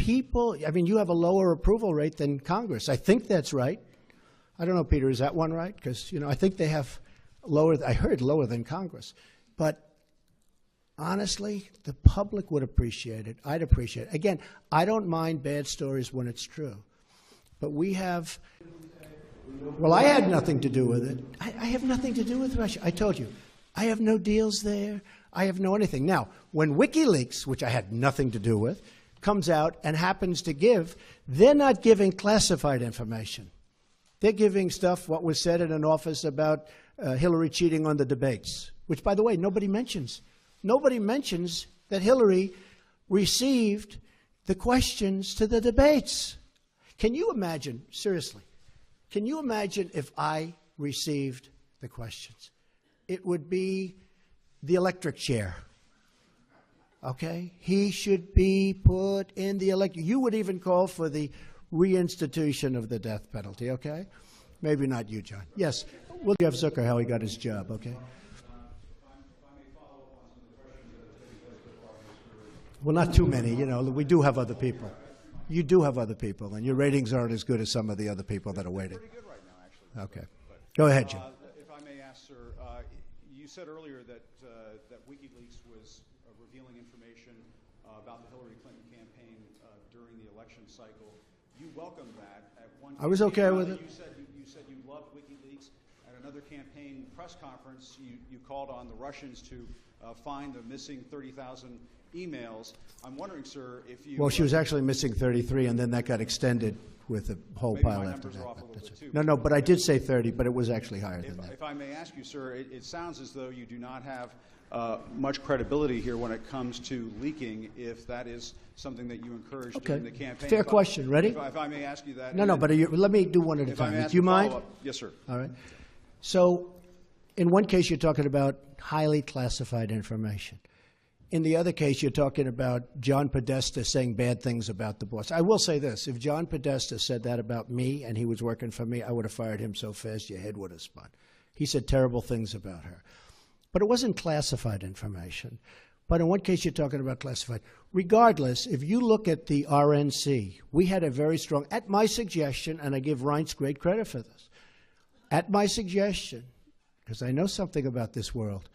people, I mean, you have a lower approval rate than Congress. I think that's right. I don't know, Peter, is that one right? Because, you know, I think they have lower, I heard lower than Congress. But honestly, the public would appreciate it. I'd appreciate it. Again, I don't mind bad stories when it's true. But we have, well, I had nothing to do with it. I have nothing to do with Russia. I told you, I have no deals there. I have no anything. Now, when WikiLeaks, which I had nothing to do with, comes out and happens to give, they're not giving classified information. They're giving stuff, what was said in an office about Hillary cheating on the debates, which, by the way, nobody mentions. Nobody mentions that Hillary received the questions to the debates. Can you imagine, seriously, can you imagine if I received the questions? It would be the electric chair. Okay? He should be put in the electric. You would even call for the reinstitution of the death penalty, okay? Maybe not you, John. Yes. We'll give Zucker how he got his job, okay? Well, not too many. You know, we do have other people. You do have other people, and your ratings aren't as good as some of the other people that are waiting. Pretty good right now, actually. Okay. Go ahead, Jim. If I may ask, sir, you said earlier that WikiLeaks was revealing information about the Hillary Clinton campaign during the election cycle. You welcomed that. At one I was okay with it. You said you loved WikiLeaks. At another campaign press conference, you called on the Russians to find the missing 30,000 emails. I'm wondering, sir, if you... Well, she was actually missing 33, and then that got extended with a whole maybe pile my after numbers that. are off a little bit too. No, but I did say 30, but it was actually higher than that. If I may ask you, sir, it sounds as though you do not have much credibility here when it comes to leaking, if that is something that you encouraged during the campaign. Fair question. Ready? If I may ask you that. No, but let me do one at a time. Do you mind? Yes, sir. All right. So in one case, you're talking about highly classified information. In the other case, you're talking about John Podesta saying bad things about the boss. I will say this. If John Podesta said that about me and he was working for me, I would have fired him so fast your head would have spun. He said terrible things about her. But it wasn't classified information. But in one case, you're talking about classified. Regardless, if you look at the RNC, we had a very strong, at my suggestion, and I give Reince great credit for this, at my suggestion, because I know something about this world,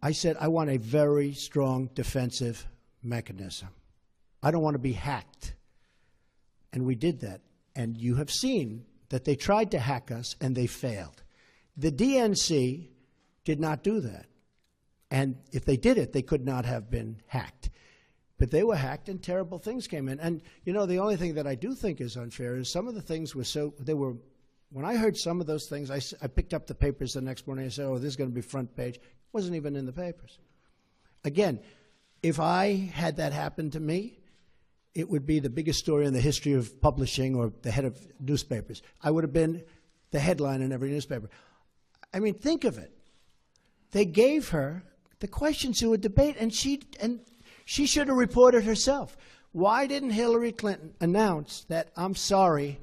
I said I want a very strong defensive mechanism. I don't want to be hacked. And we did that. And you have seen that they tried to hack us and they failed. The DNC did not do that. And if they did it, they could not have been hacked. But they were hacked and terrible things came in. And, you know, the only thing that I do think is unfair is some of the things were so, they were, when I heard some of those things, I picked up the papers the next morning and I said, oh, this is going to be front page. It wasn't even in the papers. Again, if I had that happen to me, it would be the biggest story in the history of publishing or the head of newspapers. I would have been the headline in every newspaper. I mean, think of it. They gave her the questions to a debate, and she should have reported herself. Why didn't Hillary Clinton announce that, I'm sorry,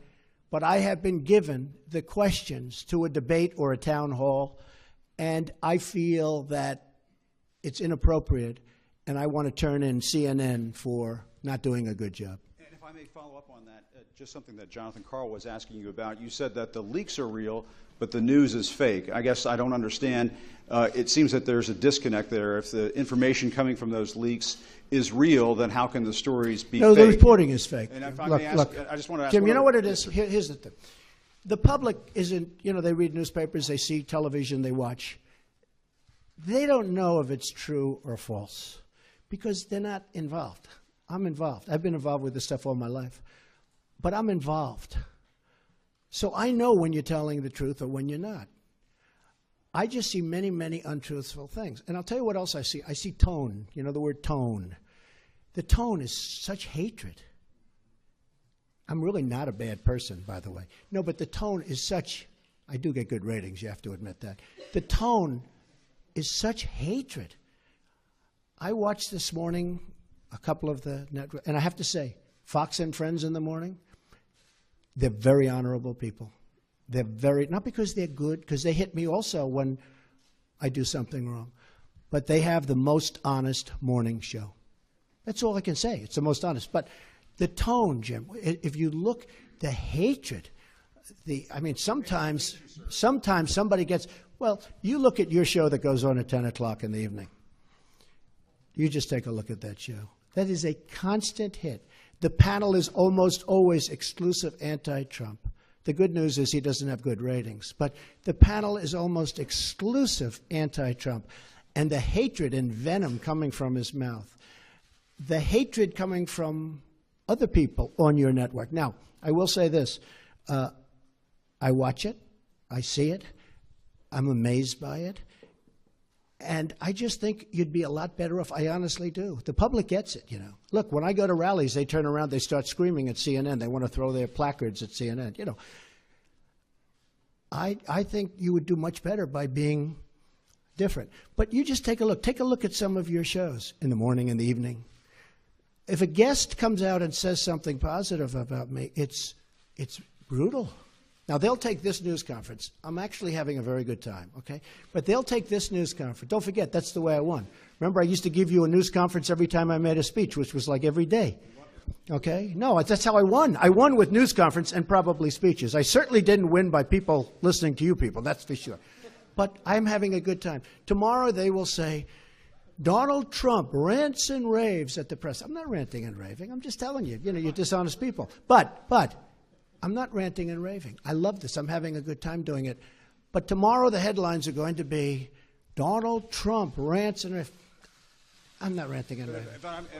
but I have been given the questions to a debate or a town hall, and I feel that it's inappropriate, and I want to turn in CNN for not doing a good job. And if I may follow up on that, just something that Jonathan Karl was asking you about. You said that the leaks are real, but the news is fake. I guess I don't understand. It seems that there's a disconnect there. If the information coming from those leaks is real, then how can the stories be fake? No, the reporting is fake. And if I may ask, I just want to ask Jim, you know what it is? Here's the thing. The public isn't, you know, they read newspapers, they see television, they watch. They don't know if it's true or false because they're not involved. I'm involved. I've been involved with this stuff all my life. But I'm involved. So I know when you're telling the truth or when you're not. I just see many, many untruthful things. And I'll tell you what else I see. I see tone. You know the word tone. The tone is such hatred. I'm really not a bad person, by the way. No, but the tone is such, I do get good ratings, you have to admit that. The tone is such hatred. I watched this morning a couple of the network, and I have to say, Fox and Friends in the morning, they're very honorable people. They're very, not because they're good, because they hit me also when I do something wrong, but they have the most honest morning show. That's all I can say. It's the most honest. But The tone, Jim. If you look, the hatred, sometimes somebody gets, well, you look at your show that goes on at 10 o'clock in the evening. You just take a look at that show. That is a constant hit. The panel is almost always exclusive anti-Trump. The good news is he doesn't have good ratings. But the panel is almost exclusive anti-Trump. And the hatred and venom coming from his mouth, the hatred coming from other people on your network. Now, I will say this. I watch it. I see it. I'm amazed by it. And I just think you'd be a lot better off. I honestly do. The public gets it, you know. Look, when I go to rallies, they turn around, they start screaming at CNN. They want to throw their placards at CNN. You know, I think you would do much better by being different. But you just take a look. Take a look at some of your shows in the morning and the evening. If a guest comes out and says something positive about me, it's brutal. Now, they'll take this news conference. I'm actually having a very good time, okay? But they'll take this news conference. Don't forget, that's the way I won. Remember, I used to give you a news conference every time I made a speech, which was like every day, okay? No, that's how I won. I won with news conference and probably speeches. I certainly didn't win by people listening to you people, that's for sure. But I'm having a good time. Tomorrow they will say, Donald Trump rants and raves at the press. I'm not ranting and raving. I'm just telling you, you're dishonest people. But I'm not ranting and raving. I love this. I'm having a good time doing it. But tomorrow the headlines are going to be Donald Trump rants and raves. I'm not ranting and raving.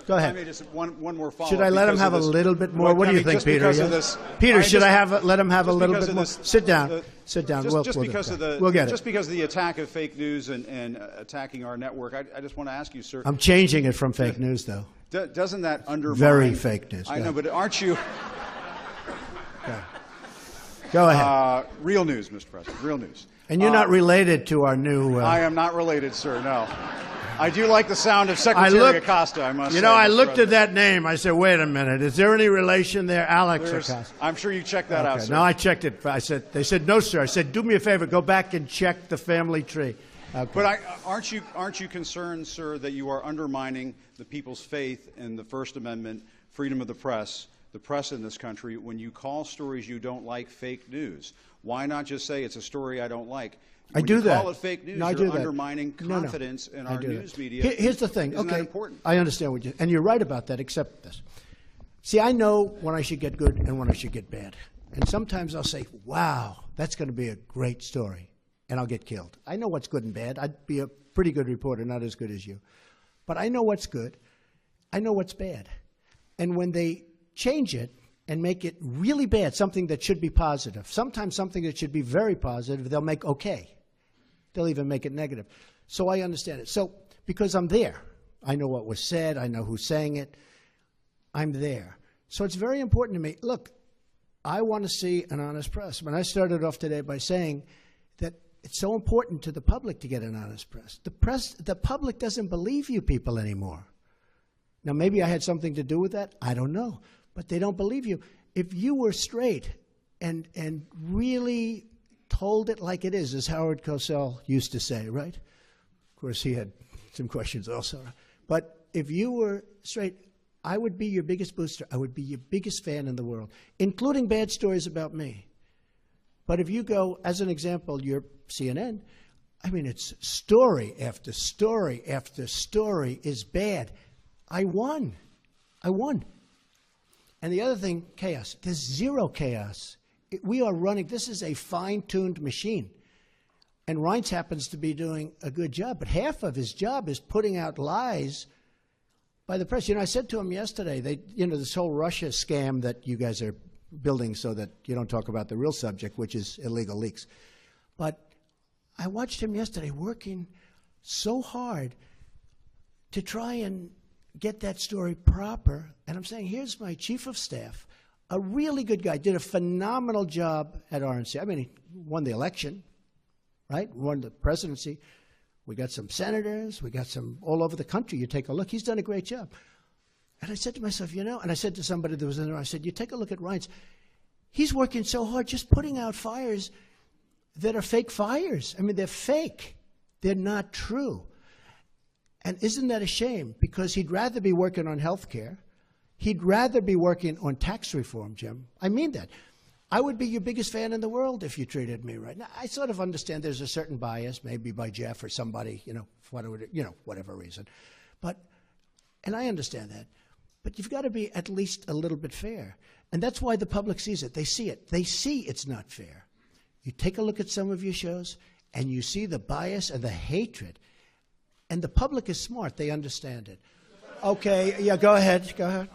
Go ahead. Just one more follow-up. Should I let him have a little bit more? What do you think, Peter? Peter, should I let him have a little bit more? Sit down. Sit down. We'll get it. Just because of the attack of fake news and attacking our network, I just want to ask you, sir. I'm changing it from fake news, though. Doesn't that undermine? Very fake news. I know, but aren't you? Go ahead. Real news, Mr. President. Real news. And you're not related to our new... I am not related, sir, no. I do like the sound of Secretary Acosta, I must say. I looked at that name. I said, wait a minute. Is there any relation there? Alex Acosta. I'm sure you checked that out, sir. No, I checked it. They said, no, sir. I said, do me a favor. Go back and check the family tree. Okay. But aren't you concerned, sir, that you are undermining the people's faith in the First Amendment, freedom of the press in this country, when you call stories you don't like fake news? Why not just say it's a story I don't like? I do that. Call it fake news, you're undermining confidence in our news media. Here's the thing. Isn't that important? I understand what and you're right about that, except this. See, I know when I should get good and when I should get bad. And sometimes I'll say, wow, that's going to be a great story, and I'll get killed. I know what's good and bad. I'd be a pretty good reporter, not as good as you. But I know what's good. I know what's bad. And when they change it and make it really bad, something that should be positive, sometimes something that should be very positive, they'll make okay. They'll even make it negative. So I understand it. So because I'm there, I know what was said, I know who's saying it, I'm there. So it's very important to me. Look, I want to see an honest press. When I started off today by saying that it's so important to the public to get an honest press. The public doesn't believe you people anymore. Now, maybe I had something to do with that. I don't know. But they don't believe you. If you were straight and really told it like it is, as Howard Cosell used to say, right? Of course, he had some questions also. But if you were straight, I would be your biggest booster. I would be your biggest fan in the world, including bad stories about me. But if you go, as an example, you're CNN, I mean, it's story after story after story is bad. I won. And the other thing, chaos. There's zero chaos. We are running, this is a fine-tuned machine. And Reince happens to be doing a good job, but half of his job is putting out lies by the press. I said to him yesterday, this whole Russia scam that you guys are building so that you don't talk about the real subject, which is illegal leaks. But I watched him yesterday working so hard to try and get that story proper. And I'm saying, here's my chief of staff, a really good guy, did a phenomenal job at RNC. I mean, he won the election, right? Won the presidency. We got some senators. We got some all over the country. You take a look. He's done a great job. And I said to myself, and I said to somebody that was in there, I said, you take a look at Reince. He's working so hard just putting out fires that are fake fires. I mean, they're fake. They're not true. And isn't that a shame? Because he'd rather be working on health care. He'd rather be working on tax reform, Jim. I mean that. I would be your biggest fan in the world if you treated me right. Now, I sort of understand there's a certain bias, maybe by Jeff or somebody, for whatever reason. And I understand that. But you've got to be at least a little bit fair. And that's why the public sees it. They see it. They see it's not fair. You take a look at some of your shows, and you see the bias and the hatred. And the public is smart. They understand it. Okay, yeah, go ahead. Go ahead.